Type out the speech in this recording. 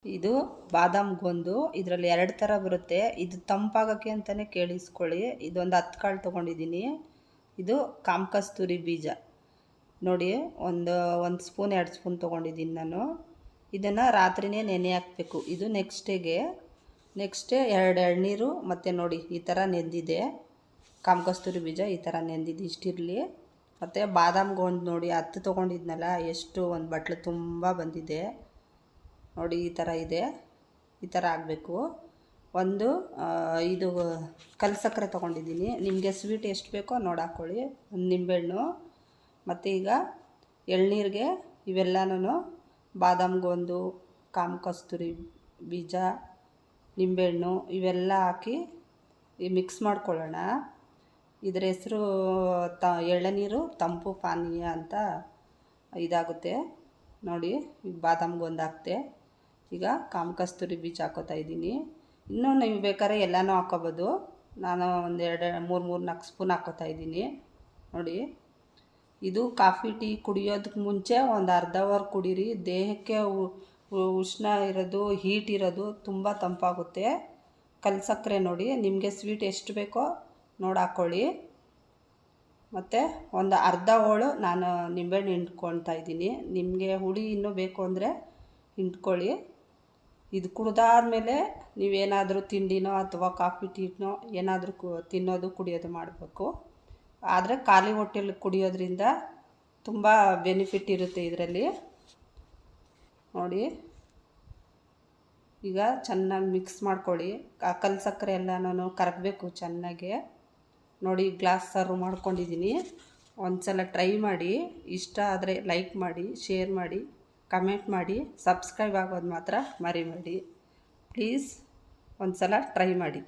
ಇದು ಬಾದಾಮ್ ಗೊಂದು. ಇದರಲ್ಲಿ 2 ಥರ ಬರುತ್ತೆ. ಇದು ತಂಪಾಗೋಕ್ಕೆ ಅಂತಲೇ ಕೇಳಿಸ್ಕೊಳ್ಳಿ. ಇದೊಂದು 10 ಕಾಳು ತೊಗೊಂಡಿದ್ದೀನಿ. ಇದು ಕಾಮಕಸ್ತೂರಿ ಬೀಜ ನೋಡಿ, ಒಂದು ಸ್ಪೂನ್ 2 ಸ್ಪೂನ್ ತೊಗೊಂಡಿದ್ದೀನಿ ನಾನು. ಇದನ್ನು ರಾತ್ರಿನೇ ನೆನೆ ಹಾಕಬೇಕು. ಇದು ನೆಕ್ಸ್ಟ್ 2 ಎಳ್ನೀರು ಮತ್ತು ನೋಡಿ ಈ ಥರ ನೆಂದಿದೆ. ಕಾಮಕಸ್ತೂರಿ ಬೀಜ ಈ ಥರ ನೆಂದಿದ್ದು ಇಷ್ಟಿರಲಿ. ಮತ್ತು ಬಾದಾಮ್ ಗೊಂದು ನೋಡಿ 10 ತೊಗೊಂಡಿದ್ನಲ್ಲ, ಎಷ್ಟು ಒಂದು ಬಟ್ಲು ತುಂಬ ಬಂದಿದೆ ನೋಡಿ. ಈ ಥರ ಇದೆ, ಈ ಥರ ಆಗಬೇಕು. ಇದು ಕಲ್ಲು ಸಕ್ಕರೆ ತೊಗೊಂಡಿದ್ದೀನಿ. ನಿಮಗೆ ಸ್ವೀಟ್ ಎಷ್ಟು ಬೇಕೋ ನೋಡಿ ಹಾಕ್ಕೊಳ್ಳಿ. ಒಂದು ನಿಂಬೆಹಣ್ಣು ಮತ್ತು ಈಗ ಎಳ್ನೀರಿಗೆ ಇವೆಲ್ಲನೂ ಬಾದಾಮ್ ಗೊಂದು, ಕಾಮಕಸ್ತೂರಿ ಬೀಜ, ನಿಂಬೆಹಣ್ಣು ಇವೆಲ್ಲ ಹಾಕಿ ಮಿಕ್ಸ್ ಮಾಡ್ಕೊಳ್ಳೋಣ. ಇದರ ಹೆಸರು ಎಳನೀರು ತಂಪು ಪಾನೀಯ ಅಂತ ಇದಾಗುತ್ತೆ ನೋಡಿ. ಈಗ ಬಾದಾಮ್ ಗೊಂದು ಹಾಕ್ತೆ. ಈಗ ಕಾಮಕಸ್ತೂರಿ ಬೀಜ ಹಾಕೋತಾ ಇದ್ದೀನಿ. ಇನ್ನೂ ನೀವು ಬೇಕಾದ್ರೆ ಎಲ್ಲನೂ ಹಾಕೋಬೋದು. ನಾನು ಒಂದು 3-4 ಸ್ಪೂನ್ ಹಾಕೋತಾ ಇದ್ದೀನಿ ನೋಡಿ. ಇದು ಕಾಫಿ ಟೀ ಕುಡಿಯೋದಕ್ಕೆ ಮುಂಚೆ ಒಂದು ಅರ್ಧ ಅವರ್ ಕುಡೀರಿ. ದೇಹಕ್ಕೆ ಉಷ್ಣ ಇರೋದು, ಹೀಟ್ ಇರೋದು ತುಂಬ ತಂಪಾಗುತ್ತೆ. ಕಲ್ಲು ಸಕ್ಕರೆ ನೋಡಿ, ನಿಮಗೆ ಸ್ವೀಟ್ ಎಷ್ಟು ಬೇಕೋ ನೋಡಿ ಹಾಕ್ಕೊಳ್ಳಿ. ಮತ್ತು ಒಂದು ಅರ್ಧ ಹೋಳು ನಾನು ನಿಂಬೆಹಣ್ಣು ಹಿಂಡ್ಕೊಳ್ತಾ ಇದ್ದೀನಿ. ನಿಮಗೆ ಹುಳಿ ಇನ್ನೂ ಬೇಕು ಅಂದರೆ ಹಿಂಡ್ಕೊಳ್ಳಿ. ಇದು ಕುಡ್ದಾದ್ಮೇಲೆ ನೀವೇನಾದರೂ ತಿಂಡಿನೋ ಅಥವಾ ಕಾಫಿ ಟೀನೋ ಏನಾದರೂ ತಿನ್ನೋದು ಕುಡಿಯೋದು ಮಾಡಬೇಕು. ಆದರೆ ಖಾಲಿ ಹೊಟ್ಟೆಲಿ ಕುಡಿಯೋದ್ರಿಂದ ತುಂಬ ಬೆನಿಫಿಟ್ ಇರುತ್ತೆ ಇದರಲ್ಲಿ ನೋಡಿ. ಈಗ ಚೆನ್ನಾಗಿ ಮಿಕ್ಸ್ ಮಾಡ್ಕೊಳ್ಳಿ. ಕಲ್ಲು ಸಕ್ಕರೆ ಎಲ್ಲನೂ ಕರಗಬೇಕು ಚೆನ್ನಾಗಿ ನೋಡಿ. ಗ್ಲಾಸ್ ಸರ್ವ್ ಮಾಡ್ಕೊಂಡಿದ್ದೀನಿ. ಒಂದು ಸಲ ಟ್ರೈ ಮಾಡಿ. ಇಷ್ಟ ಆದರೆ ಲೈಕ್ ಮಾಡಿ, ಶೇರ್ ಮಾಡಿ, ಕಮೆಂಟ್ ಮಾಡಿ. ಸಬ್ಸ್ಕ್ರೈಬ್ ಆಗೋದು ಮಾತ್ರ ಮರಿಬೇಡಿ ಪ್ಲೀಸ್. ಒಂದು ಸಲ ಟ್ರೈ ಮಾಡಿ.